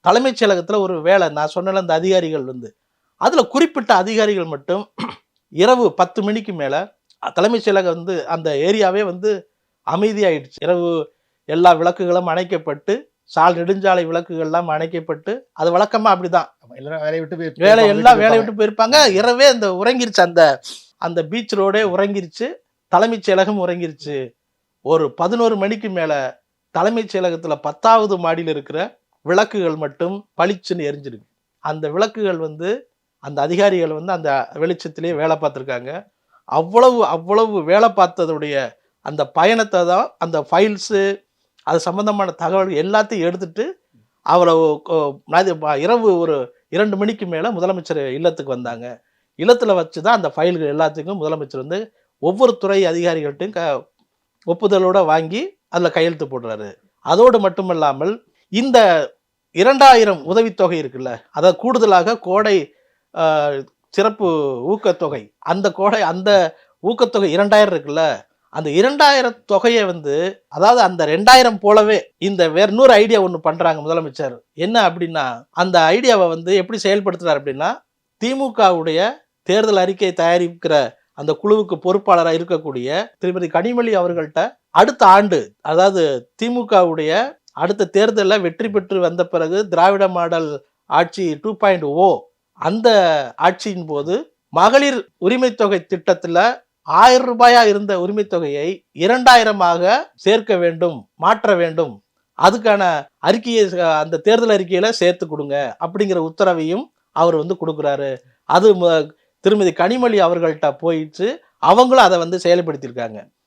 தலைமைச் செயலகத்துல ஒரு வேலை நான் சொன்னல அந்த அதிகாரிகள் வந்து அதுல குறிப்பிட்ட அதிகாரிகள் மட்டும் இரவு 10 மணிக்கு மேல தலைமைச் செயலகம் வந்து அந்த ஏரியாவே வந்து அமைதியாயிடுச்சு. இரவு எல்லா விளக்குகளும் அணைக்கப்பட்டு நெடுஞ்சாலை விளக்குகள் எல்லாம் அணைக்கப்பட்டு அது வழக்கமா அப்படிதான். எல்லாரும் வேலையை விட்டு வேலையை விட்டு போயிருப்பாங்க. இரவே அந்த உறங்கிருச்சு. அந்த அந்த பீச் ரோடே உறங்கிருச்சு. தலைமைச் செயலகம் உறங்கிருச்சு. ஒரு 11 மணிக்கு மேல தலைமைச் செயலகத்துல 10வது மாடியில் இருக்கிற விளக்குகள் மட்டும் பளிச்சுன்னு எரிஞ்சிருக்கு. அந்த விளக்குகள் வந்து அந்த அதிகாரிகள் வந்து அந்த வெளிச்சத்திலேயே வேலை பார்த்துருக்காங்க. அவ்வளவு வேலை பார்த்ததுடைய அந்த பயணத்தை தான் அந்த ஃபைல்ஸு அது சம்பந்தமான தகவல்கள் எல்லாத்தையும் எடுத்துட்டு அவரை இரவு ஒரு 2 மணிக்கு மேல முதலமைச்சர் இல்லத்துக்கு வந்தாங்க. இல்லத்துல வச்சுதான் அந்த ஃபைல்கள் எல்லாத்துக்கும் முதலமைச்சர் வந்து ஒவ்வொரு துறை அதிகாரிகள்ட்டையும் ஒப்புதலோட வாங்கி அதுல கையெழுத்து போடுறாரு. அதோடு மட்டுமல்லாமல் இந்த 2000 உதவித்தொகை இருக்குல்ல, அதாவது கூடுதலாக கோடை சிறப்பு ஊக்கத்தொகை, அந்த ஊக்கத்தொகை 2000 இருக்குல்ல, அந்த 2000 தொகையை வந்து அதாவது அந்த 2000 போலவே இந்த வேற இன்னொரு ஐடியா ஒன்று பண்றாங்க முதலமைச்சர். என்ன அப்படின்னா அந்த ஐடியாவை வந்து எப்படி செயல்படுத்துறாரு அப்படின்னா, திமுகவுடைய தேர்தல் அறிக்கை தயாரிக்கிற அந்த குழுவுக்கு பொறுப்பாளராக இருக்கக்கூடிய திருமதி கனிமொழி அவர்கள்ட்ட அடுத்த ஆண்டு, அதாவது திமுகவுடைய அடுத்த தேர்தலில் வெற்றி பெற்று வந்த பிறகு திராவிட மாடல் ஆட்சி 2.0 அந்த ஆட்சியின் போது மகளிர் உரிமை தொகை திட்டத்துல 1000 ரூபாயா இருந்த உரிமை தொகையை 2000 சேர்க்க வேண்டும், மாற்ற வேண்டும். அதுக்கான அறிக்கையை அந்த தேர்தல் அறிக்கையில சேர்த்து கொடுங்க அப்படிங்கிற உத்தரவையும் அவர் வந்து கொடுக்குறாரு. அது திருமதி கனிமொழி அவர்கள்ட்ட போயிட்டு அவங்களும் அதை வந்து செயல்படுத்தியிருக்காங்க.